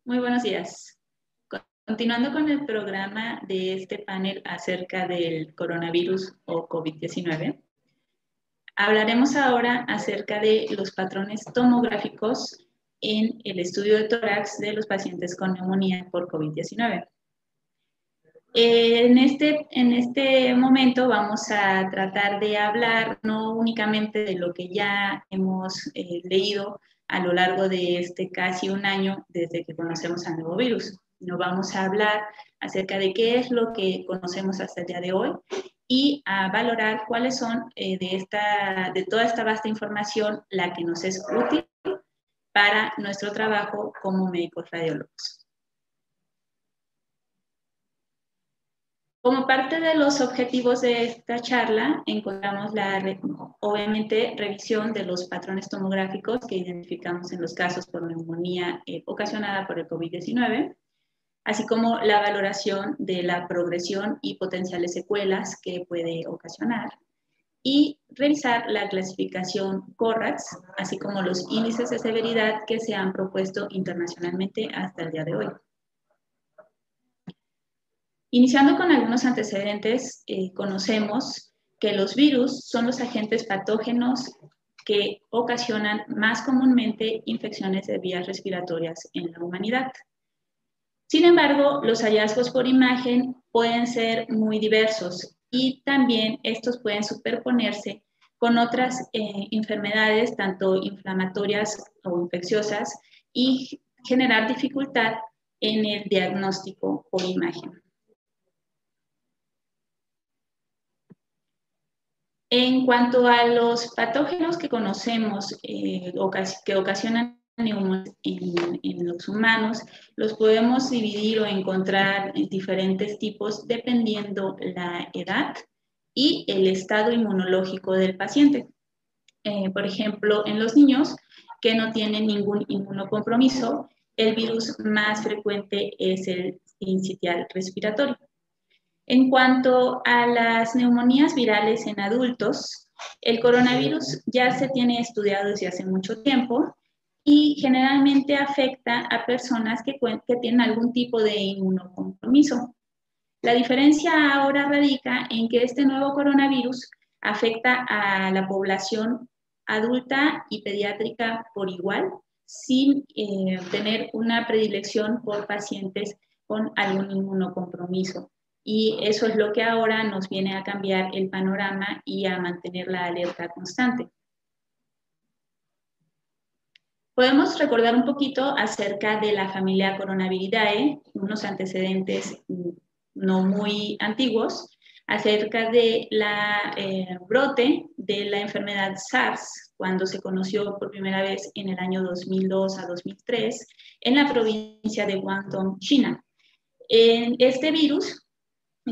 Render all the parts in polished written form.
Muy buenos días. Continuando con el programa de este panel acerca del coronavirus o COVID-19, hablaremos ahora acerca de los patrones tomográficos en el estudio de tórax de los pacientes con neumonía por COVID-19. En este momento vamos a tratar de hablar no únicamente de lo que ya hemos leído a lo largo de casi un año desde que conocemos al nuevo virus. No vamos a hablar acerca de qué es lo que conocemos hasta el día de hoy y a valorar cuáles son de toda esta vasta información la que nos es útil para nuestro trabajo como médicos radiólogos. Como parte de los objetivos de esta charla, encontramos obviamente, revisión de los patrones tomográficos que identificamos en los casos por neumonía ocasionada por el COVID-19, así como la valoración de la progresión y potenciales secuelas que puede ocasionar, y revisar la clasificación CORRAX, así como los índices de severidad que se han propuesto internacionalmente hasta el día de hoy. Iniciando con algunos antecedentes, conocemos que los virus son los agentes patógenos que ocasionan más comúnmente infecciones de vías respiratorias en la humanidad. Sin embargo, los hallazgos por imagen pueden ser muy diversos y también estos pueden superponerse con otras enfermedades, tanto inflamatorias o infecciosas, y generar dificultad en el diagnóstico por imagen. En cuanto a los patógenos que conocemos que ocasionan neumonía en los humanos, los podemos dividir o encontrar en diferentes tipos dependiendo la edad y el estado inmunológico del paciente. Por ejemplo, en los niños que no tienen ningún inmunocompromiso, el virus más frecuente es el sincitial respiratorio. En cuanto a las neumonías virales en adultos, el coronavirus ya se tiene estudiado desde hace mucho tiempo y generalmente afecta a personas que tienen algún tipo de inmunocompromiso. La diferencia ahora radica en que este nuevo coronavirus afecta a la población adulta y pediátrica por igual, sin tener una predilección por pacientes con algún inmunocompromiso. Y eso es lo que ahora nos viene a cambiar el panorama y a mantener la alerta constante. Podemos recordar un poquito acerca de la familia Coronaviridae, unos antecedentes no muy antiguos, acerca de la brote de la enfermedad SARS, cuando se conoció por primera vez en el año 2002 a 2003 en la provincia de Guangdong, China. Este virus,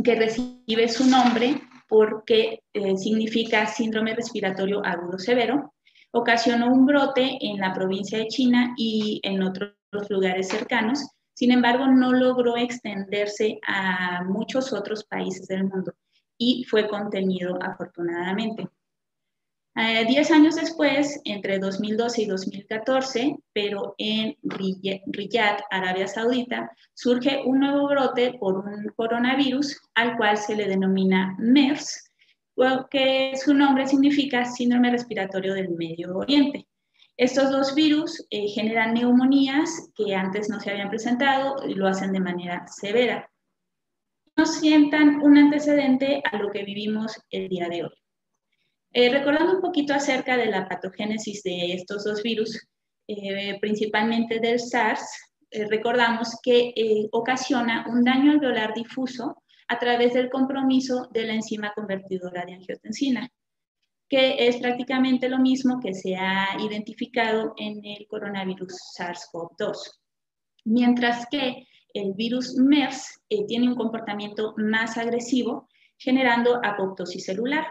que recibe su nombre porque significa síndrome respiratorio agudo severo, ocasionó un brote en la provincia de China y en otros lugares cercanos. Sin embargo, no logró extenderse a muchos otros países del mundo y fue contenido afortunadamente. 10 años después, entre 2012 y 2014, pero en Riyadh, Arabia Saudita, surge un nuevo brote por un coronavirus al cual se le denomina MERS, que su nombre significa síndrome respiratorio del Medio Oriente. Estos dos virus generan neumonías que antes no se habían presentado y lo hacen de manera severa. Nos sientan un antecedente a lo que vivimos el día de hoy. Recordando un poquito acerca de la patogénesis de estos dos virus, principalmente del SARS, recordamos que ocasiona un daño alveolar difuso a través del compromiso de la enzima convertidora de angiotensina, que es prácticamente lo mismo que se ha identificado en el coronavirus SARS-CoV-2. Mientras que el virus MERS tiene un comportamiento más agresivo, generando apoptosis celular.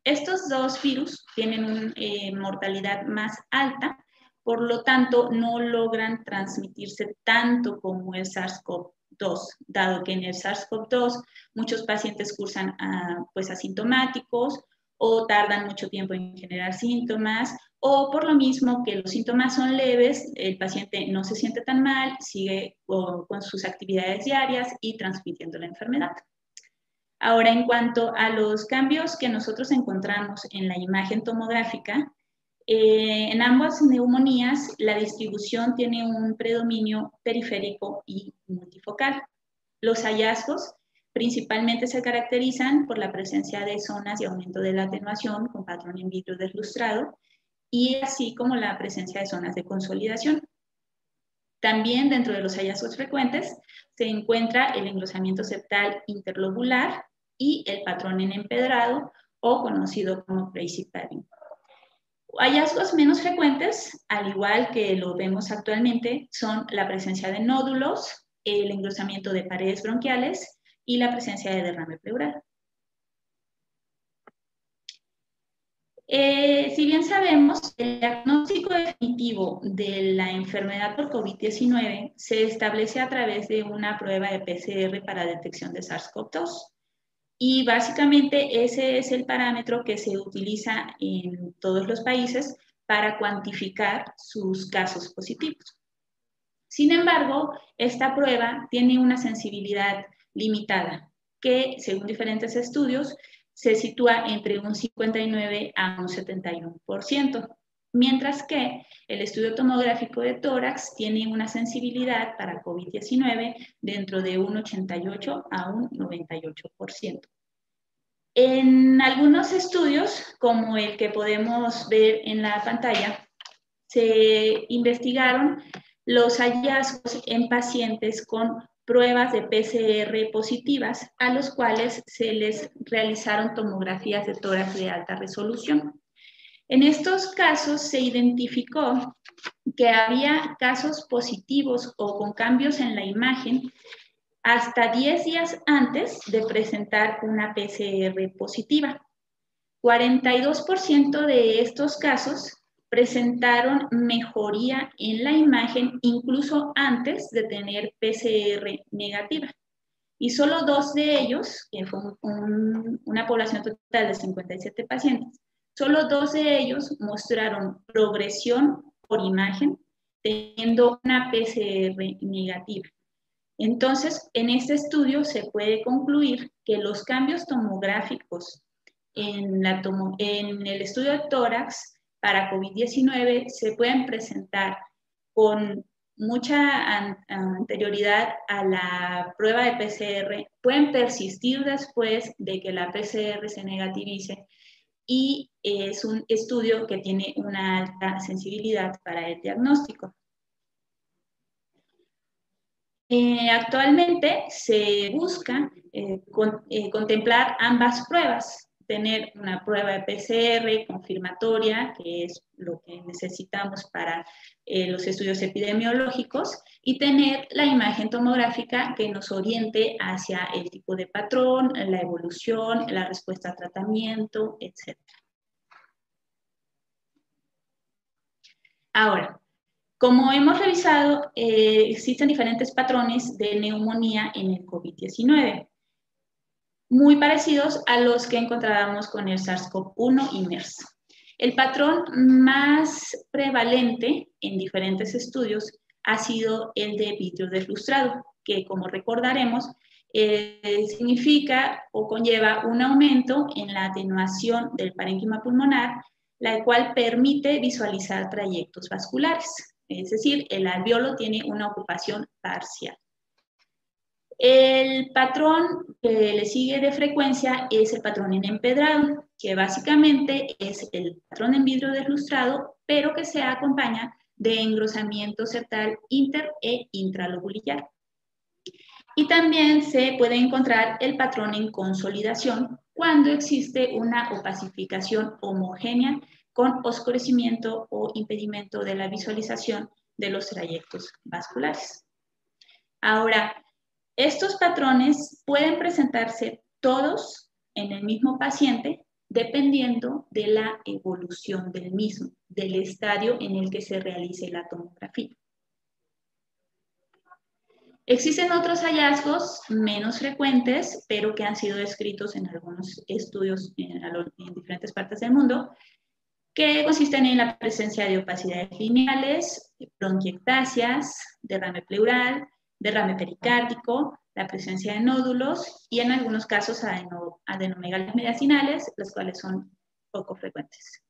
Estos dos virus tienen una mortalidad más alta, por lo tanto no logran transmitirse tanto como el SARS-CoV-2, dado que en el SARS-CoV-2 muchos pacientes cursan pues asintomáticos o tardan mucho tiempo en generar síntomas, o por lo mismo que los síntomas son leves, el paciente no se siente tan mal, sigue con sus actividades diarias y transmitiendo la enfermedad. Ahora, en cuanto a los cambios que nosotros encontramos en la imagen tomográfica, en ambas neumonías la distribución tiene un predominio periférico y multifocal. Los hallazgos principalmente se caracterizan por la presencia de zonas de aumento de la atenuación con patrón in vitro deslustrado y así como la presencia de zonas de consolidación. También dentro de los hallazgos frecuentes se encuentra el engrosamiento septal interlobular y el patrón en empedrado o conocido como crazy padding. Hallazgos menos frecuentes, al igual que lo vemos actualmente, son la presencia de nódulos, el engrosamiento de paredes bronquiales y la presencia de derrame pleural. Si bien sabemos, el diagnóstico definitivo de la enfermedad por COVID-19 se establece a través de una prueba de PCR para detección de SARS-CoV-2. Y básicamente ese es el parámetro que se utiliza en todos los países para cuantificar sus casos positivos. Sin embargo, esta prueba tiene una sensibilidad limitada que, según diferentes estudios, se sitúa entre un 59 a un 71%, mientras que el estudio tomográfico de tórax tiene una sensibilidad para COVID-19 dentro de un 88 a un 98%. En algunos estudios, como el que podemos ver en la pantalla, se investigaron los hallazgos en pacientes con pruebas de PCR positivas a los cuales se les realizaron tomografías de tórax de alta resolución. En estos casos se identificó que había casos positivos o con cambios en la imagen hasta 10 días antes de presentar una PCR positiva. 42% de estos casos presentaron mejoría en la imagen incluso antes de tener PCR negativa. Y solo 2 de ellos, que fue una población total de 57 pacientes, solo 2 de ellos mostraron progresión por imagen teniendo una PCR negativa. Entonces, en este estudio se puede concluir que los cambios tomográficos en el estudio de tórax para COVID-19 se pueden presentar con mucha anterioridad a la prueba de PCR, pueden persistir después de que la PCR se negativice y es un estudio que tiene una alta sensibilidad para el diagnóstico. Actualmente se busca contemplar ambas pruebas, tener una prueba de PCR confirmatoria, que es lo que necesitamos para los estudios epidemiológicos, y tener la imagen tomográfica que nos oriente hacia el tipo de patrón, la evolución, la respuesta a tratamiento, etc. Ahora, como hemos revisado, existen diferentes patrones de neumonía en el COVID-19, muy parecidos a los que encontrábamos con el SARS-CoV-1 y MERS. El patrón más prevalente en diferentes estudios ha sido el de vidrio deslustrado, que como recordaremos, significa o conlleva un aumento en la atenuación del parénquima pulmonar, la cual permite visualizar trayectos vasculares. Es decir, el alveolo tiene una ocupación parcial. El patrón que le sigue de frecuencia es el patrón en empedrado, que básicamente es el patrón en vidrio deslustrado, pero que se acompaña de engrosamiento septal inter e intralobular. Y también se puede encontrar el patrón en consolidación cuando existe una opacificación homogénea con oscurecimiento o impedimento de la visualización de los trayectos vasculares. Ahora, estos patrones pueden presentarse todos en el mismo paciente dependiendo de la evolución del mismo, del estadio en el que se realice la tomografía. Existen otros hallazgos menos frecuentes, pero que han sido descritos en algunos estudios en diferentes partes del mundo, que consisten en la presencia de opacidades lineales, bronquiectasias, derrame pleural, derrame pericárdico, la presencia de nódulos y en algunos casos adenomegalias mediastinales, las cuales son poco frecuentes.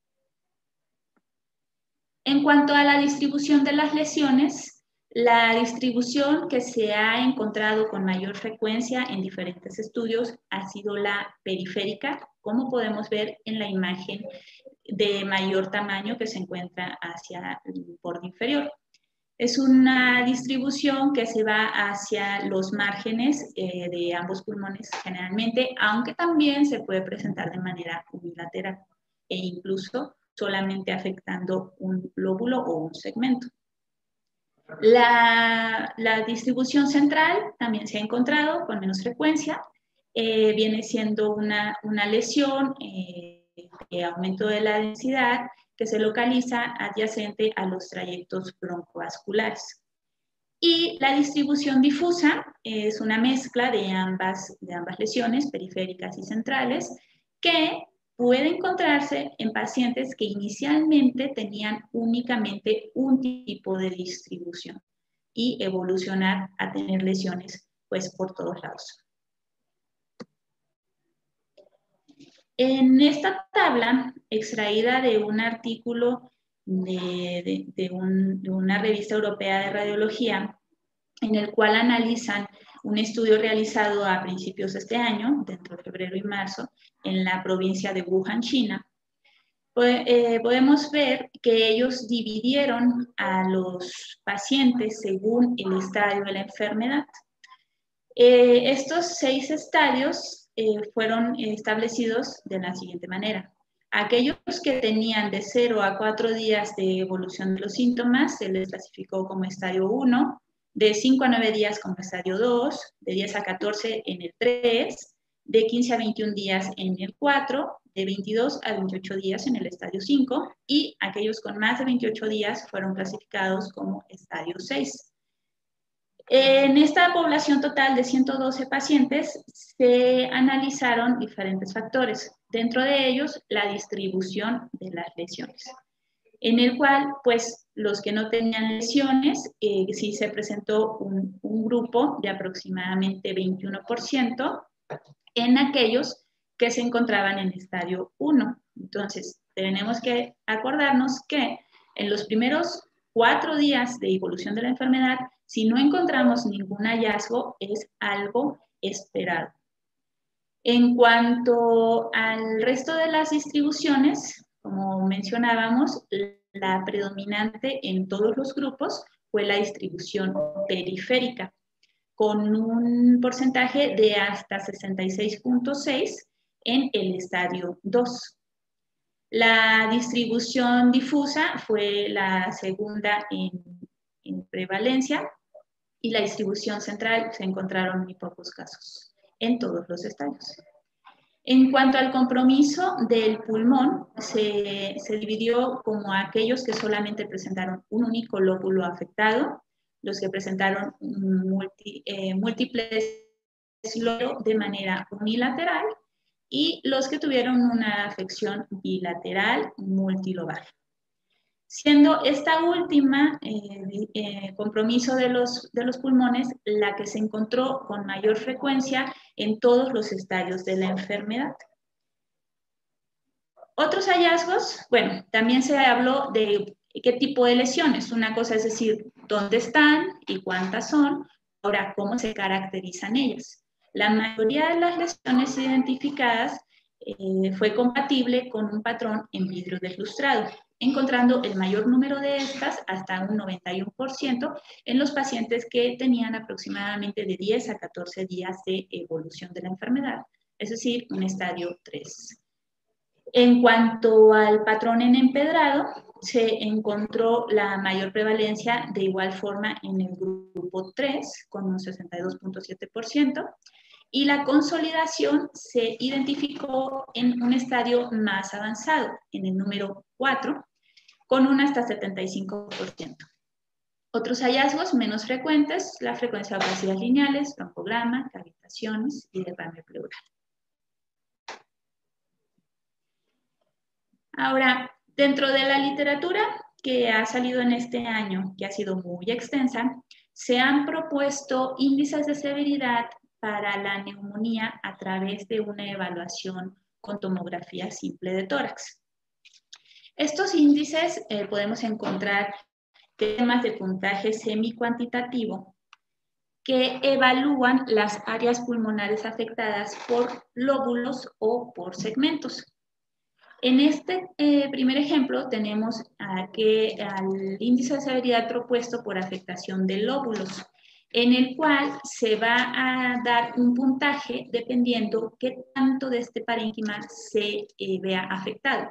En cuanto a la distribución de las lesiones, la distribución que se ha encontrado con mayor frecuencia en diferentes estudios ha sido la periférica, como podemos ver en la imagen de mayor tamaño que se encuentra hacia el borde inferior. Es una distribución que se va hacia los márgenes de ambos pulmones generalmente, aunque también se puede presentar de manera unilateral e incluso solamente afectando un lóbulo o un segmento. La distribución central también se ha encontrado con menos frecuencia. Viene siendo una lesión de aumento de la densidad que se localiza adyacente a los trayectos broncovasculares. Y la distribución difusa es una mezcla de ambas lesiones, periféricas y centrales, que puede encontrarse en pacientes que inicialmente tenían únicamente un tipo de distribución y evolucionar a tener lesiones pues, por todos lados. En esta tabla, extraída de un artículo de una revista europea de radiología, en el cual analizan un estudio realizado a principios de este año, dentro de febrero y marzo, en la provincia de Wuhan, China, podemos ver que ellos dividieron a los pacientes según el estadio de la enfermedad. Estos 6 estadios fueron establecidos de la siguiente manera. Aquellos que tenían de 0 a 4 días de evolución de los síntomas se les clasificó como estadio 1, de 5 a 9 días como estadio 2, de 10 a 14 en el 3, de 15 a 21 días en el 4, de 22 a 28 días en el estadio 5 y aquellos con más de 28 días fueron clasificados como estadio 6. En esta población total de 112 pacientes se analizaron diferentes factores, dentro de ellos la distribución de las lesiones, en el cual pues los que no tenían lesiones, sí se presentó un grupo de aproximadamente 21% en aquellos que se encontraban en estadio 1. Entonces, tenemos que acordarnos que en los primeros 4 días de evolución de la enfermedad, si no encontramos ningún hallazgo, es algo esperado. En cuanto al resto de las distribuciones, como mencionábamos, la predominante en todos los grupos fue la distribución periférica, con un porcentaje de hasta 66.6 en el estadio 2. La distribución difusa fue la segunda en prevalencia y la distribución central se encontraron muy pocos casos en todos los estadios. En cuanto al compromiso del pulmón, se dividió como aquellos que solamente presentaron un único lóbulo afectado, los que presentaron múltiples lóbulos de manera unilateral y los que tuvieron una afección bilateral multilobar. Siendo esta última compromiso de los pulmones la que se encontró con mayor frecuencia en todos los estadios de la enfermedad. Otros hallazgos, bueno, también se habló de qué tipo de lesiones. Una cosa es decir, dónde están y cuántas son, ahora cómo se caracterizan ellas. La mayoría de las lesiones identificadas fue compatible con un patrón en vidrio deslustrado, encontrando el mayor número de estas, hasta un 91%, en los pacientes que tenían aproximadamente de 10 a 14 días de evolución de la enfermedad, es decir, un estadio 3. En cuanto al patrón en empedrado, se encontró la mayor prevalencia de igual forma en el grupo 3, con un 62.7%, y la consolidación se identificó en un estadio más avanzado, en el número 4, con un hasta 75%. Otros hallazgos menos frecuentes, la frecuencia de opacidades lineales, troncograma, cavitaciones y derrame pleural. Ahora, dentro de la literatura que ha salido en este año, que ha sido muy extensa, se han propuesto índices de severidad para la neumonía a través de una evaluación con tomografía simple de tórax. Estos índices podemos encontrar temas de puntaje semicuantitativo que evalúan las áreas pulmonares afectadas por lóbulos o por segmentos. En este primer ejemplo tenemos al índice de severidad propuesto por afectación de lóbulos, en el cual se va a dar un puntaje dependiendo qué tanto de este parénquima se vea afectado.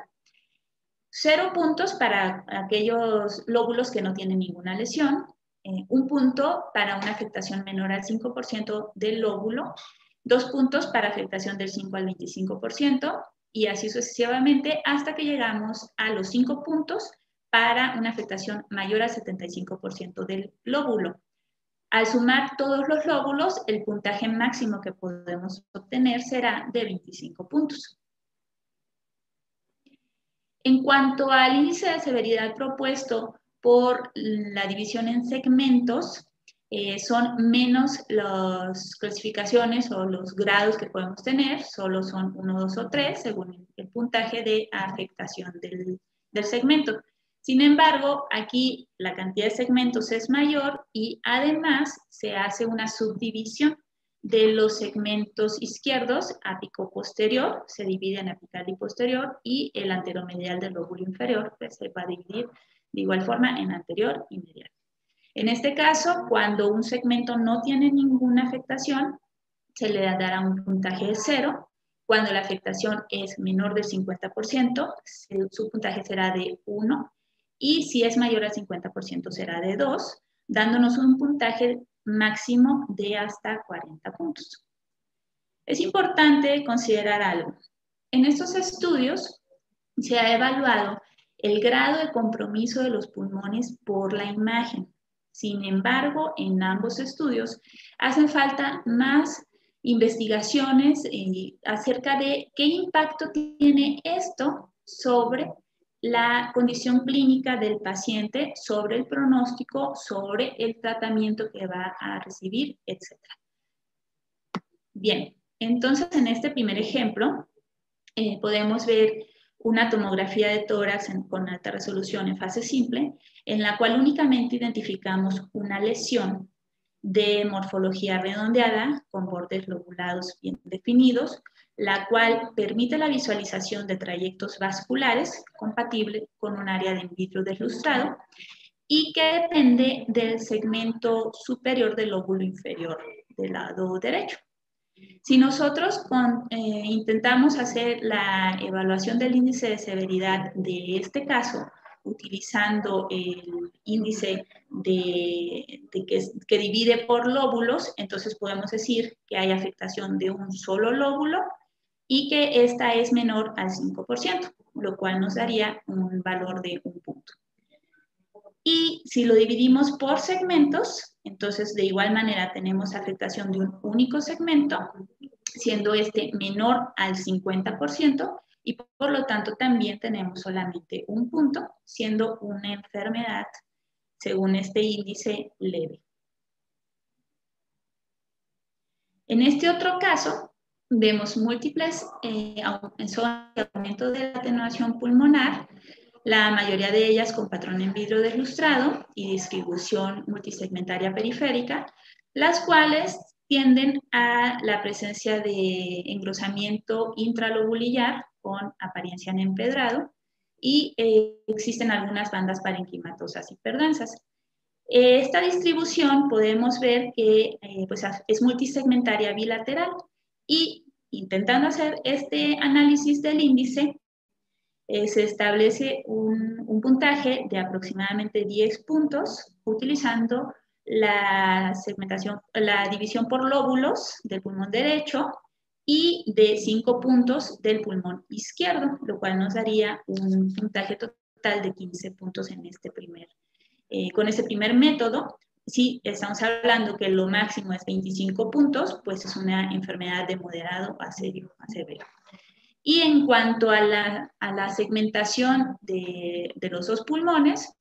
0 puntos para aquellos lóbulos que no tienen ninguna lesión, 1 punto para una afectación menor al 5% del lóbulo, 2 puntos para afectación del 5 al 25%, y así sucesivamente hasta que llegamos a los 5 puntos para una afectación mayor al 75% del lóbulo. Al sumar todos los lóbulos, el puntaje máximo que podemos obtener será de 25 puntos. En cuanto al índice de severidad propuesto por la división en segmentos, son menos las clasificaciones o los grados que podemos tener, solo son 1, 2 o 3 según el puntaje de afectación del segmento. Sin embargo, aquí la cantidad de segmentos es mayor y además se hace una subdivisión de los segmentos izquierdos, ápico posterior, se divide en apical y posterior, y el anteromedial del lóbulo inferior, pues se va a dividir de igual forma en anterior y medial. En este caso, cuando un segmento no tiene ninguna afectación, se le dará un puntaje de 0. Cuando la afectación es menor del 50%, su puntaje será de 1. Y si es mayor al 50%, será de 2, dándonos un puntaje máximo de hasta 40 puntos. Es importante considerar algo. En estos estudios se ha evaluado el grado de compromiso de los pulmones por la imagen. Sin embargo, en ambos estudios hacen falta más investigaciones acerca de qué impacto tiene esto sobre la condición clínica del paciente, sobre el pronóstico, sobre el tratamiento que va a recibir, etc. Bien, entonces en este primer ejemplo podemos ver una tomografía de tórax con alta resolución en fase simple, en la cual únicamente identificamos una lesión de morfología redondeada con bordes lobulados bien definidos, la cual permite la visualización de trayectos vasculares compatible con un área de in vitro deslustrado y que depende del segmento superior del lóbulo inferior del lado derecho. Si nosotros intentamos hacer la evaluación del índice de severidad de este caso, utilizando el índice que divide por lóbulos, entonces podemos decir que hay afectación de un solo lóbulo y que esta es menor al 5%, lo cual nos daría un valor de 1 punto. Y si lo dividimos por segmentos, entonces de igual manera tenemos afectación de un único segmento, siendo este menor al 50%, y por lo tanto también tenemos solamente 1 punto, siendo una enfermedad, según este índice, leve. En este otro caso, vemos múltiples zonas de aumento de la atenuación pulmonar, la mayoría de ellas con patrón en vidrio deslustrado y distribución multisegmentaria periférica, las cuales tienden a la presencia de engrosamiento intralobulillar con apariencia en empedrado y existen algunas bandas parenquimatosas hiperdensas. Esta distribución podemos ver que pues es multisegmentaria bilateral y intentando hacer este análisis del índice, se establece un puntaje de aproximadamente 10 puntos utilizando la segmentación, la división por lóbulos del pulmón derecho y de 5 puntos del pulmón izquierdo, lo cual nos daría un puntaje total de 15 puntos en este primer con ese primer método, si estamos hablando que lo máximo es 25 puntos, pues es una enfermedad de moderado a severo. Y en cuanto a la segmentación de los dos pulmones,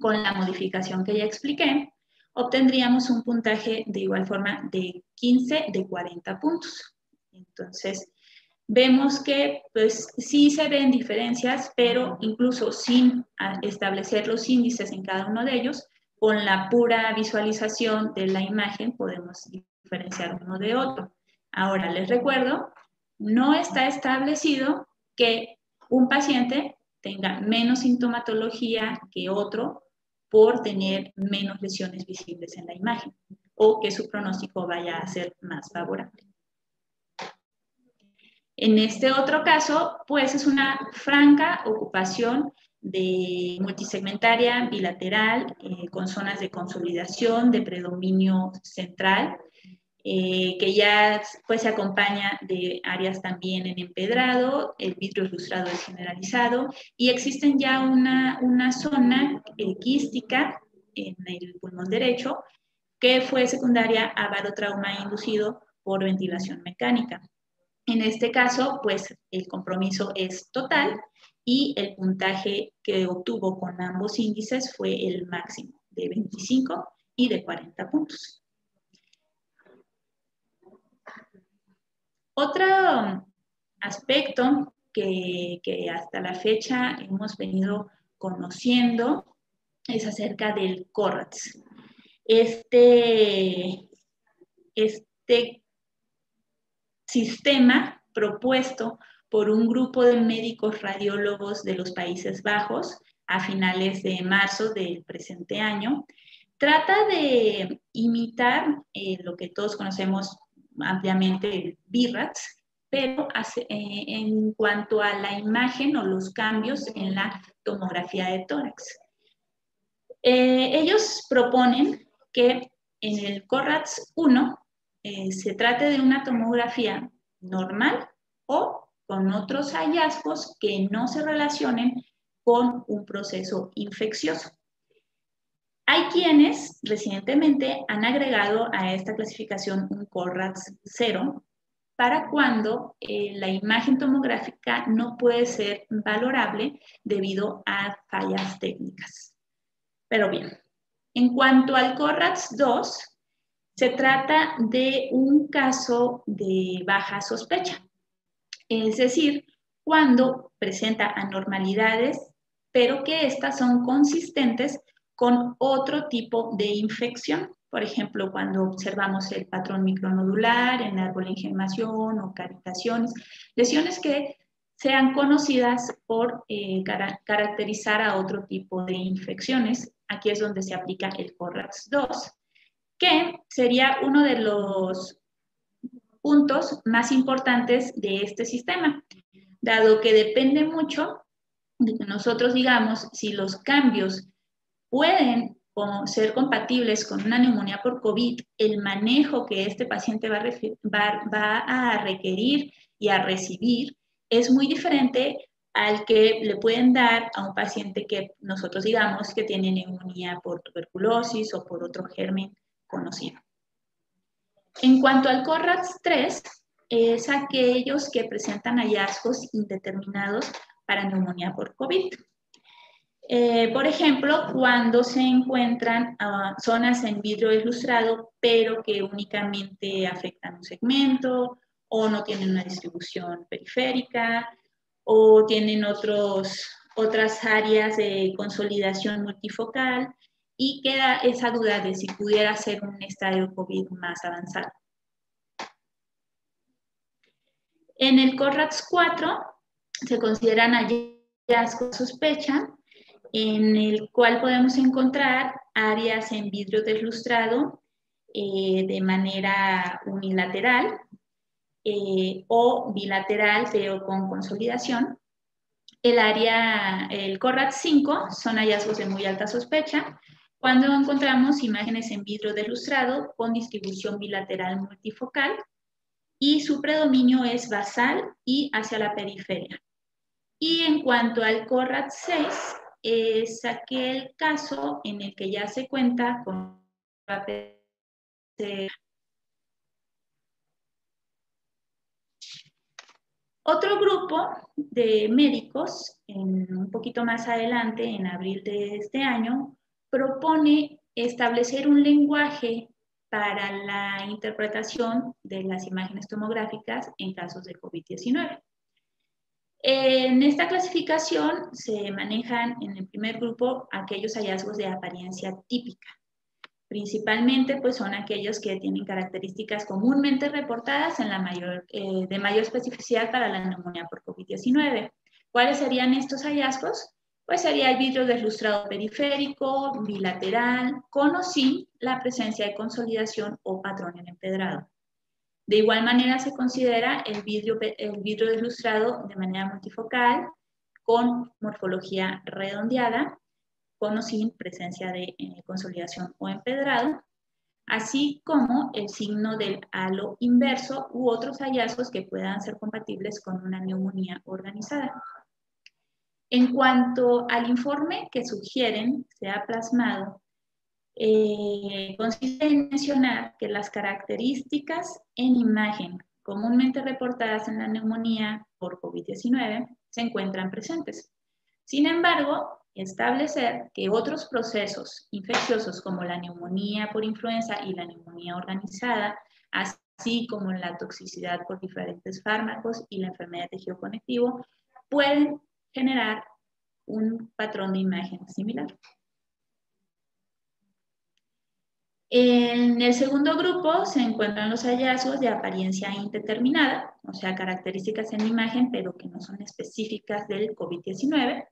con la modificación que ya expliqué, obtendríamos un puntaje de igual forma de 15 de 40 puntos. Entonces, vemos que pues sí se ven diferencias, pero incluso sin establecer los índices en cada uno de ellos, con la pura visualización de la imagen podemos diferenciar uno de otro. Ahora les recuerdo, no está establecido que un paciente tenga menos sintomatología que otro por tener menos lesiones visibles en la imagen o que su pronóstico vaya a ser más favorable. En este otro caso, pues es una franca ocupación de multisegmentaria bilateral con zonas de consolidación, de predominio central, que ya pues se acompaña de áreas también en empedrado, el vidrio ilustrado es generalizado y existen ya una zona quística en el pulmón derecho que fue secundaria a barotrauma inducido por ventilación mecánica. En este caso, pues el compromiso es total y el puntaje que obtuvo con ambos índices fue el máximo de 25 y de 40 puntos. Otro aspecto que hasta la fecha hemos venido conociendo es acerca del CORRATS. Este sistema propuesto por un grupo de médicos radiólogos de los Países Bajos a finales de marzo del presente año, trata de imitar lo que todos conocemos ampliamente, el BIRATS, pero en cuanto a la imagen o los cambios en la tomografía de tórax. Ellos proponen que en el CORRATS 1 se trate de una tomografía normal o con otros hallazgos que no se relacionen con un proceso infeccioso. Hay quienes recientemente han agregado a esta clasificación un CORRATS 0 para cuando la imagen tomográfica no puede ser valorable debido a fallas técnicas. Pero bien, en cuanto al CORRATS 2, se trata de un caso de baja sospecha, es decir, cuando presenta anormalidades, pero que estas son consistentes con otro tipo de infección. Por ejemplo, cuando observamos el patrón micronodular en arbolenigmación o cavitaciones, lesiones que sean conocidas por caracterizar a otro tipo de infecciones. Aquí es donde se aplica el CORRATS 2, que sería uno de los puntos más importantes de este sistema, dado que depende mucho de que nosotros digamos si los cambios pueden ser compatibles con una neumonía por COVID, el manejo que este paciente va a requerir y a recibir es muy diferente al que le pueden dar a un paciente que nosotros digamos que tiene neumonía por tuberculosis o por otro germen conocido. En cuanto al CORRATS 3, es aquellos que presentan hallazgos indeterminados para neumonía por COVID. Por ejemplo, cuando se encuentran zonas en vidrio ilustrado, pero que únicamente afectan un segmento, o no tienen una distribución periférica, o tienen otras áreas de consolidación multifocal, y queda esa duda de si pudiera ser un estadio COVID más avanzado. En el CORRATS 4 se consideran hallazgos de sospecha, en el cual podemos encontrar áreas en vidrio deslustrado de manera unilateral o bilateral, pero con consolidación. El CORRATS 5 son hallazgos de muy alta sospecha, cuando encontramos imágenes en vidrio deslustrado con distribución bilateral multifocal y su predominio es basal y hacia la periferia. Y en cuanto al CORRATS 6, es aquel caso en el que ya se cuenta con otro grupo de médicos, un poquito más adelante, en abril de este año, propone establecer un lenguaje para la interpretación de las imágenes tomográficas en casos de COVID-19. En esta clasificación se manejan en el primer grupo aquellos hallazgos de apariencia típica. Principalmente pues son aquellos que tienen características comúnmente reportadas en de mayor especificidad para la neumonía por COVID-19. ¿Cuáles serían estos hallazgos? Pues sería el vidrio deslustrado periférico, bilateral, con o sin la presencia de consolidación o patrón en empedrado. De igual manera se considera el vidrio deslustrado de manera multifocal, con morfología redondeada, con o sin presencia de consolidación o empedrado, así como el signo del halo inverso u otros hallazgos que puedan ser compatibles con una neumonía organizada. En cuanto al informe que sugieren sea plasmado, consiste en mencionar que las características en imagen comúnmente reportadas en la neumonía por COVID-19 se encuentran presentes. Sin embargo, establecer que otros procesos infecciosos como la neumonía por influenza y la neumonía organizada, así como la toxicidad por diferentes fármacos y la enfermedad de tejido conectivo, pueden generar un patrón de imagen similar. En el segundo grupo se encuentran los hallazgos de apariencia indeterminada, o sea, características en imagen, pero que no son específicas del COVID-19.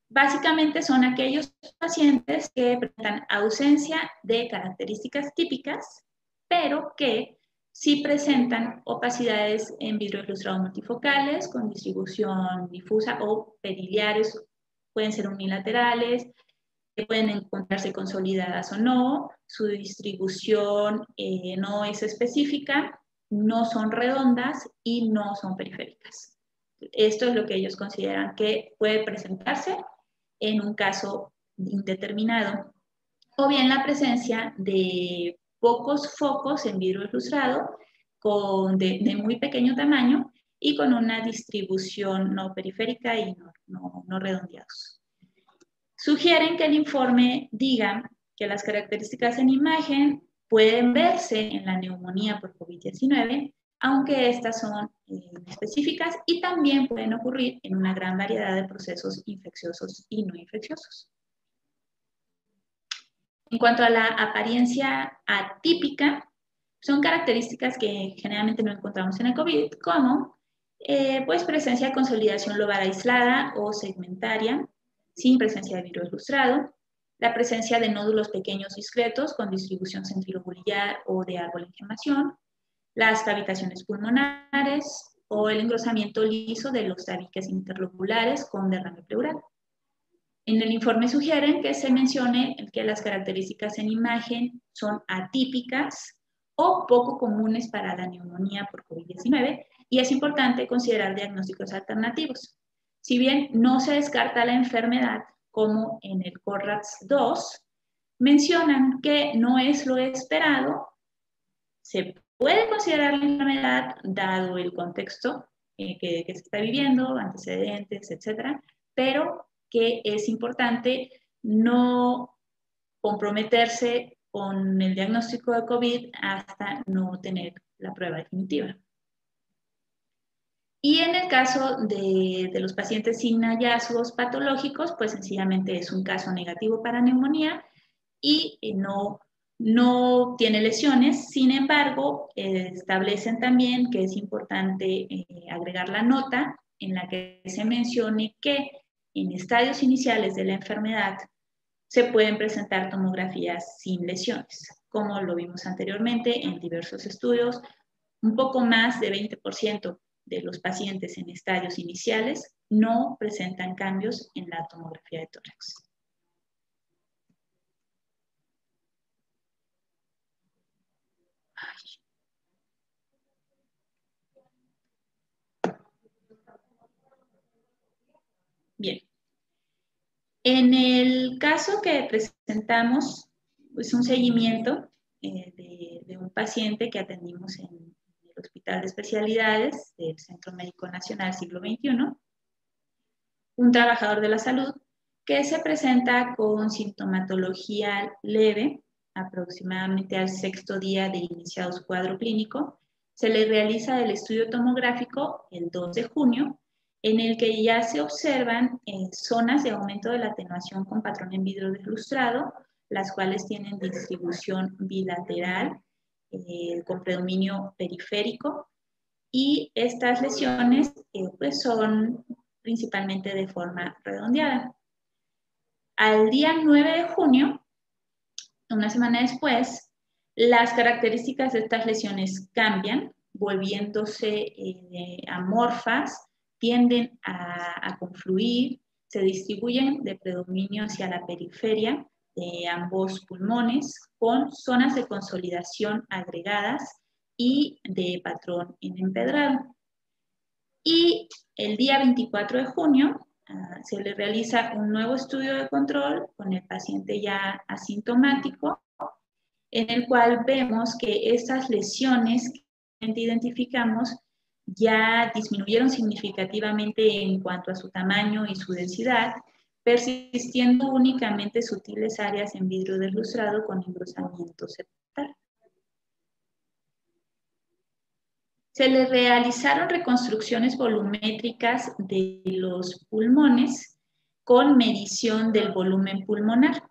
Básicamente son aquellos pacientes que presentan ausencia de características típicas, pero que sí presentan opacidades en vidrio ilustrado multifocales con distribución difusa o periliares, pueden ser unilaterales, que pueden encontrarse consolidadas o no, su distribución no es específica, no son redondas y no son periféricas. Esto es lo que ellos consideran que puede presentarse en un caso indeterminado, o bien la presencia de pocos focos en vidrio ilustrado de muy pequeño tamaño y con una distribución no periférica y no redondeados. Sugieren que el informe diga que las características en imagen pueden verse en la neumonía por COVID-19, aunque estas son específicas y también pueden ocurrir en una gran variedad de procesos infecciosos y no infecciosos. En cuanto a la apariencia atípica, son características que generalmente no encontramos en el COVID, como pues presencia de consolidación lobar aislada o segmentaria, sin presencia de virus ilustrado, la presencia de nódulos pequeños discretos con distribución centrilobular o de árbol en gemación, las cavitaciones pulmonares o el engrosamiento liso de los tabiques interloculares con derrame pleural. En el informe sugieren que se mencione que las características en imagen son atípicas o poco comunes para la neumonía por COVID-19 y es importante considerar diagnósticos alternativos. Si bien no se descarta la enfermedad, como en el CORRATS-2, mencionan que no es lo esperado, se puede considerar la enfermedad dado el contexto que se está viviendo, antecedentes, etcétera, pero que es importante no comprometerse con el diagnóstico de COVID hasta no tener la prueba definitiva. Y en el caso de los pacientes sin hallazgos patológicos, pues sencillamente es un caso negativo para neumonía y no tiene lesiones. Sin embargo, establecen también que es importante agregar la nota en la que se mencione que en estadios iniciales de la enfermedad se pueden presentar tomografías sin lesiones, como lo vimos anteriormente en diversos estudios. Un poco más de 20% de los pacientes en estadios iniciales no presentan cambios en la tomografía de tórax. Bien. En el caso que presentamos, es un seguimiento de un paciente que atendimos en el Hospital de Especialidades del Centro Médico Nacional Siglo XXI, un trabajador de la salud que se presenta con sintomatología leve, aproximadamente al 6º día de iniciado su cuadro clínico. Se le realiza el estudio tomográfico el 2 de junio, en el que ya se observan zonas de aumento de la atenuación con patrón en vidrio deslustrado, las cuales tienen distribución bilateral con predominio periférico, y estas lesiones pues son principalmente de forma redondeada. Al día 9 de junio, una semana después, las características de estas lesiones cambian, volviéndose amorfas, tienden a confluir, se distribuyen de predominio hacia la periferia de ambos pulmones, con zonas de consolidación agregadas y de patrón en empedrado. Y el día 24 de junio se le realiza un nuevo estudio de control con el paciente ya asintomático, en el cual vemos que estas lesiones que identificamos ya disminuyeron significativamente en cuanto a su tamaño y su densidad, persistiendo únicamente sutiles áreas en vidrio deslustrado con engrosamiento septal. Se le realizaron reconstrucciones volumétricas de los pulmones con medición del volumen pulmonar,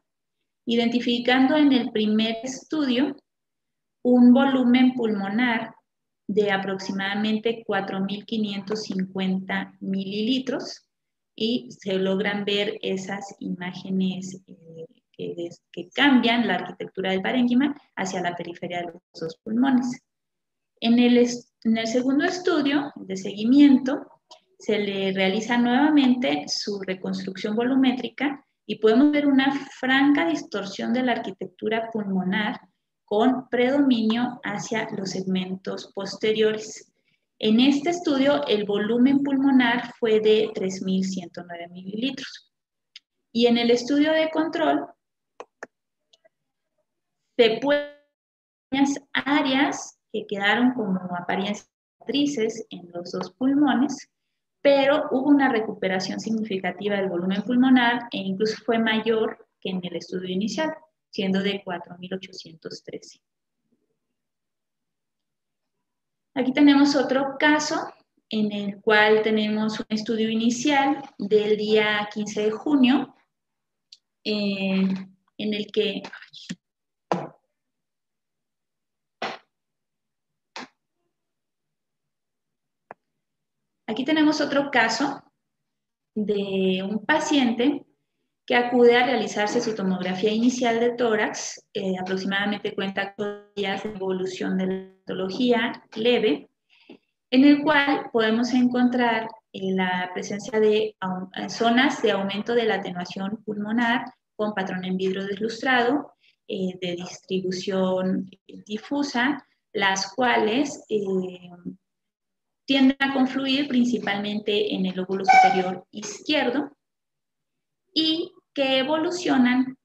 identificando en el primer estudio un volumen pulmonar de aproximadamente 4.550 mililitros, y se logran ver esas imágenes que cambian la arquitectura del parénquima hacia la periferia de los dos pulmones. En el segundo estudio de seguimiento se le realiza nuevamente su reconstrucción volumétrica y podemos ver una franca distorsión de la arquitectura pulmonar con predominio hacia los segmentos posteriores. En este estudio el volumen pulmonar fue de 3.109 mililitros. Y en el estudio de control se pueden ver áreas que quedaron como apariencias cicatrices en los dos pulmones, pero hubo una recuperación significativa del volumen pulmonar e incluso fue mayor que en el estudio inicial, siendo de 4.813. Aquí tenemos otro caso en el cual tenemos un estudio inicial del día 15 de junio, en el que... Aquí tenemos otro caso de un paciente que acude a realizarse su tomografía inicial de tórax, aproximadamente cuenta con días de evolución de la patología leve, en el cual podemos encontrar la presencia de zonas de aumento de la atenuación pulmonar con patrón en vidrio deslustrado, de distribución difusa, las cuales tienden a confluir principalmente en el lóbulo superior izquierdo y que evolucionan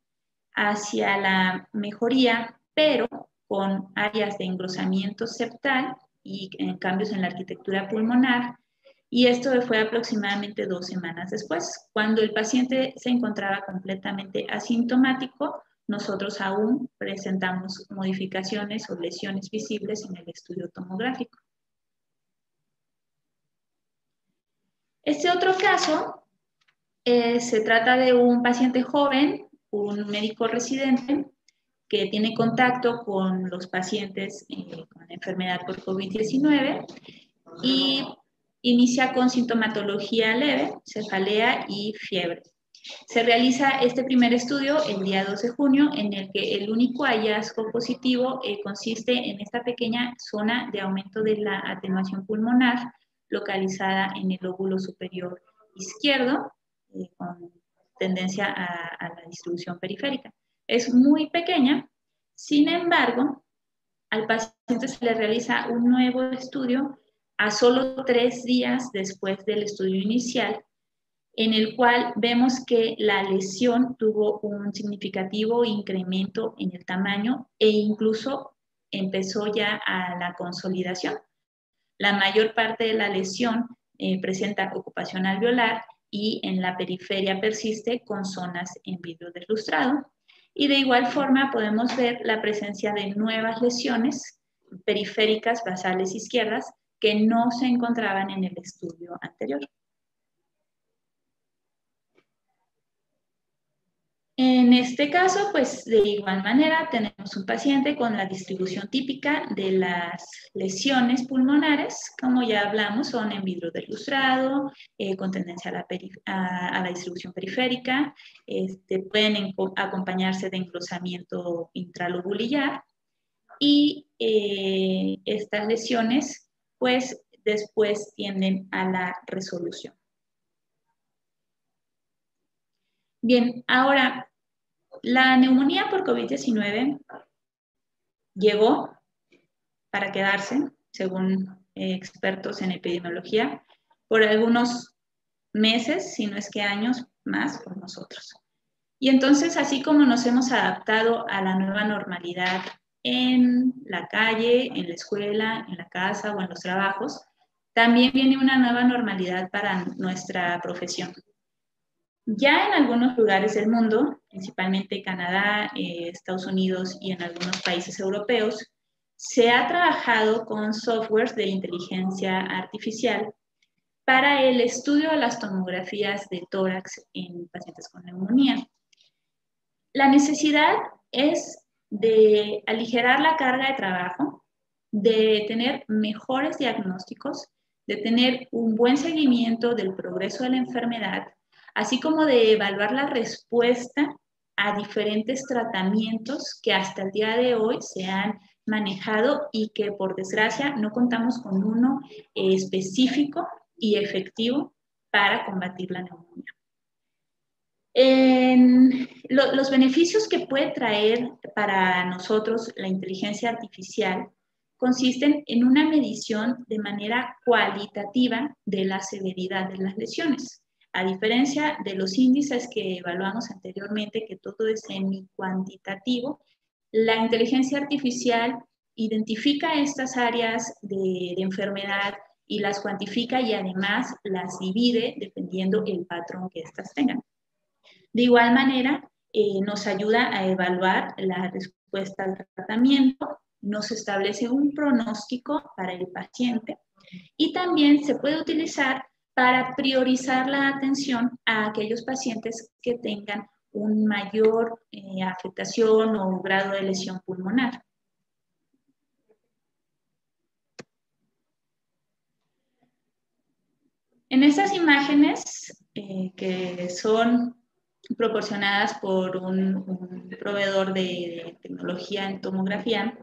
hacia la mejoría, pero con áreas de engrosamiento septal y cambios en la arquitectura pulmonar. Y esto fue aproximadamente 2 semanas después. Cuando el paciente se encontraba completamente asintomático, nosotros aún presentamos modificaciones o lesiones visibles en el estudio tomográfico. Este otro caso se trata de un paciente joven, un médico residente, que tiene contacto con los pacientes con enfermedad por COVID-19 y inicia con sintomatología leve, cefalea y fiebre. Se realiza este primer estudio el día 2 de junio, en el que el único hallazgo positivo consiste en esta pequeña zona de aumento de la atenuación pulmonar localizada en el lóbulo superior izquierdo, con tendencia a la distribución periférica. Es muy pequeña, sin embargo, al paciente se le realiza un nuevo estudio a solo 3 días después del estudio inicial, en el cual vemos que la lesión tuvo un significativo incremento en el tamaño e incluso empezó ya a la consolidación. La mayor parte de la lesión presenta ocupación alveolar y en la periferia persiste con zonas en vidrio deslustrado. Y de igual forma podemos ver la presencia de nuevas lesiones periféricas basales izquierdas que no se encontraban en el estudio anterior. En este caso, pues de igual manera tenemos un paciente con la distribución típica de las lesiones pulmonares, como ya hablamos, son en vidrio deslustrado, con tendencia a la distribución periférica, pueden acompañarse de engrosamiento intralobulillar y estas lesiones pues después tienden a la resolución. Bien, ahora, la neumonía por COVID-19 llegó para quedarse, según expertos en epidemiología, por algunos meses, si no es que años más, por nosotros. Y entonces, así como nos hemos adaptado a la nueva normalidad en la calle, en la escuela, en la casa o en los trabajos, también viene una nueva normalidad para nuestra profesión. Ya en algunos lugares del mundo, principalmente Canadá, Estados Unidos y en algunos países europeos, se ha trabajado con softwares de inteligencia artificial para el estudio de las tomografías de tórax en pacientes con neumonía. La necesidad es de aligerar la carga de trabajo, de tener mejores diagnósticos, de tener un buen seguimiento del progreso de la enfermedad, así como de evaluar la respuesta a diferentes tratamientos que hasta el día de hoy se han manejado y que por desgracia no contamos con uno específico y efectivo para combatir la neumonía. Los beneficios que puede traer para nosotros la inteligencia artificial consisten en una medición de manera cualitativa de la severidad de las lesiones. A diferencia de los índices que evaluamos anteriormente, que todo es semi-cuantitativo, la inteligencia artificial identifica estas áreas de enfermedad y las cuantifica y además las divide dependiendo el patrón que éstas tengan. De igual manera, nos ayuda a evaluar la respuesta al tratamiento, nos establece un pronóstico para el paciente y también se puede utilizar para priorizar la atención a aquellos pacientes que tengan una mayor afectación o grado de lesión pulmonar. En estas imágenes que son proporcionadas por un proveedor de tecnología en tomografía,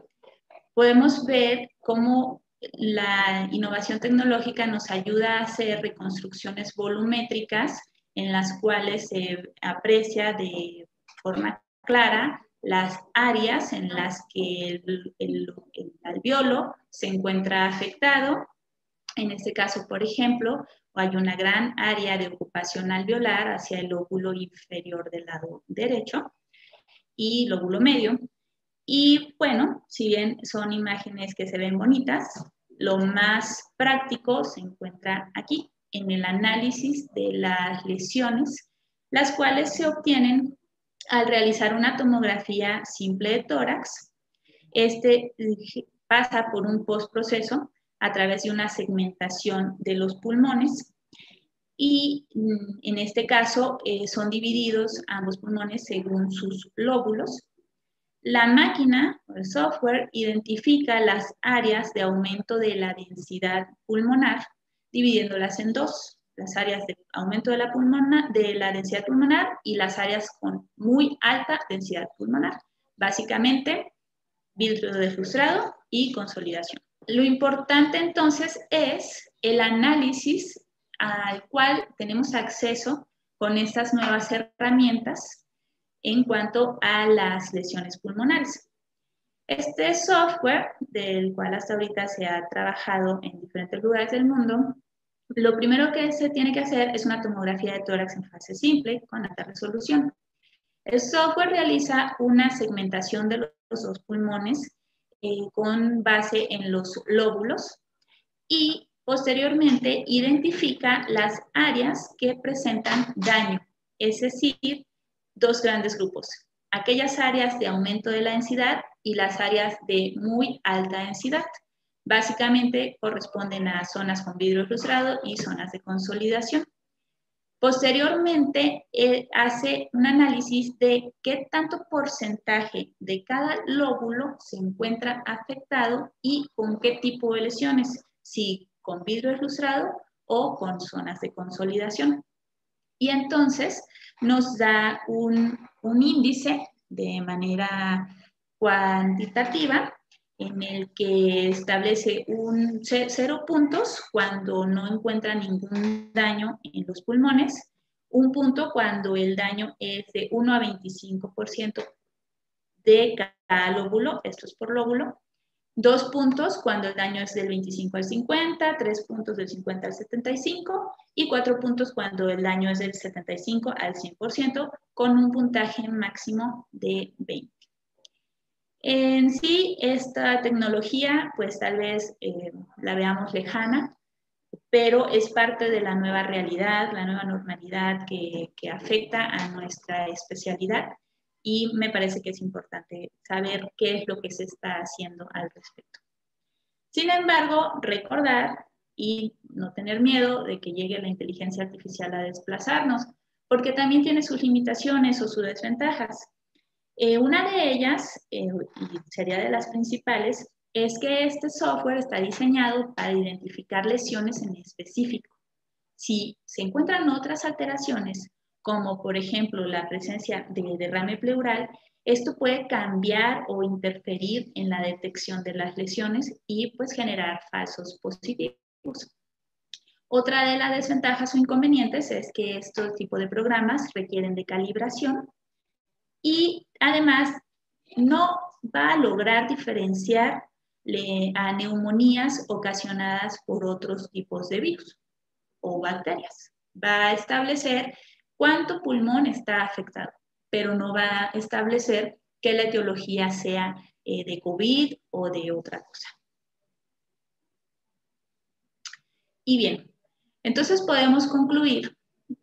podemos ver cómo la innovación tecnológica nos ayuda a hacer reconstrucciones volumétricas en las cuales se aprecia de forma clara las áreas en las que el alveolo se encuentra afectado. En este caso, por ejemplo, hay una gran área de ocupación alveolar hacia el lóbulo inferior del lado derecho y lóbulo medio. Y bueno, si bien son imágenes que se ven bonitas, lo más práctico se encuentra aquí, en el análisis de las lesiones, las cuales se obtienen al realizar una tomografía simple de tórax. Pasa por un postproceso a través de una segmentación de los pulmones y en este caso son divididos ambos pulmones según sus lóbulos. La máquina o el software identifica las áreas de aumento de la densidad pulmonar, dividiéndolas en dos, las áreas de aumento de la densidad pulmonar y las áreas con muy alta densidad pulmonar. Básicamente, vidrio deslustrado y consolidación. Lo importante entonces es el análisis al cual tenemos acceso con estas nuevas herramientas en cuanto a las lesiones pulmonares. Este software, del cual hasta ahorita se ha trabajado en diferentes lugares del mundo, Lo primero que se tiene que hacer es una tomografía de tórax en fase simple con alta resolución. El software realiza una segmentación de los dos pulmones con base en los lóbulos y posteriormente identifica las áreas que presentan daño, es decir, dos grandes grupos, aquellas áreas de aumento de la densidad y las áreas de muy alta densidad. Básicamente corresponden a zonas con vidrio frustrado y zonas de consolidación. Posteriormente, hace un análisis de qué tanto porcentaje de cada lóbulo se encuentra afectado y con qué tipo de lesiones, si con vidrio frustrado o con zonas de consolidación. Y entonces nos da un índice de manera cuantitativa en el que establece 0 puntos cuando no encuentra ningún daño en los pulmones, 1 punto cuando el daño es de 1 a 25% de cada lóbulo, esto es por lóbulo, 2 puntos cuando el daño es del 25 al 50, 3 puntos del 50 al 75 y 4 puntos cuando el daño es del 75 al 100% con un puntaje máximo de 20. En sí, esta tecnología, pues tal vez la veamos lejana, pero es parte de la nueva realidad, la nueva normalidad que afecta a nuestra especialidad y me parece que es importante saber qué es lo que se está haciendo al respecto. Sin embargo, recordar y no tener miedo de que llegue la inteligencia artificial a desplazarnos, porque también tiene sus limitaciones o sus desventajas. Una de ellas, y sería de las principales, es que este software está diseñado para identificar lesiones en específico. Si se encuentran otras alteraciones, como por ejemplo la presencia de derrame pleural, esto puede cambiar o interferir en la detección de las lesiones y pues generar falsos positivos. Otra de las desventajas o inconvenientes es que estos tipos de programas requieren de calibración y además no va a lograr diferenciar a neumonías ocasionadas por otros tipos de virus o bacterias. Va a establecer cuánto pulmón está afectado, pero no va a establecer que la etiología sea de COVID o de otra cosa. Y bien, entonces podemos concluir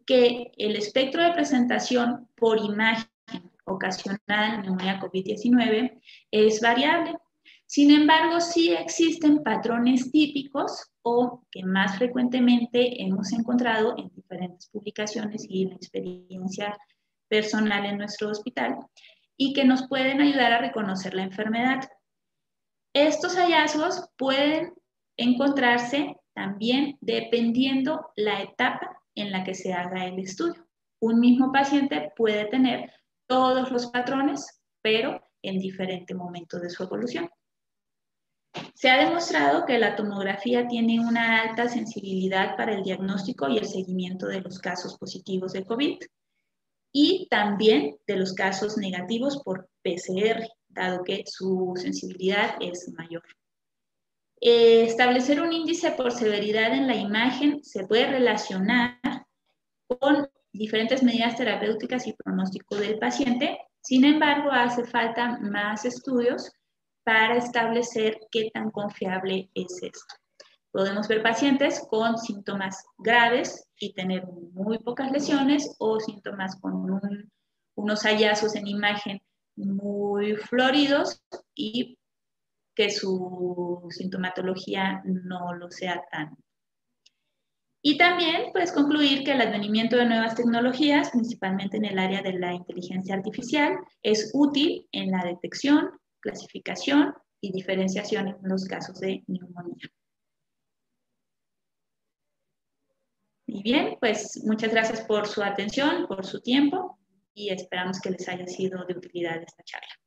que el espectro de presentación por imagen ocasionada en neumonía COVID-19 es variable. Sin embargo, sí existen patrones típicos o que más frecuentemente hemos encontrado en diferentes publicaciones y en la experiencia personal en nuestro hospital y que nos pueden ayudar a reconocer la enfermedad. Estos hallazgos pueden encontrarse también dependiendo la etapa en la que se haga el estudio. Un mismo paciente puede tener todos los patrones, pero en diferentes momentos de su evolución. Se ha demostrado que la tomografía tiene una alta sensibilidad para el diagnóstico y el seguimiento de los casos positivos de COVID y también de los casos negativos por PCR, dado que su sensibilidad es mayor. Establecer un índice por severidad en la imagen se puede relacionar con diferentes medidas terapéuticas y pronóstico del paciente. Sin embargo, hace falta más estudios para establecer qué tan confiable es esto. Podemos ver pacientes con síntomas graves y tener muy pocas lesiones o síntomas con unos hallazgos en imagen muy floridos y que su sintomatología no lo sea tanto. Y también puedes concluir que el advenimiento de nuevas tecnologías, principalmente en el área de la inteligencia artificial, es útil en la detección, clasificación y diferenciación en los casos de neumonía. Y bien, pues muchas gracias por su atención, por su tiempo y esperamos que les haya sido de utilidad esta charla.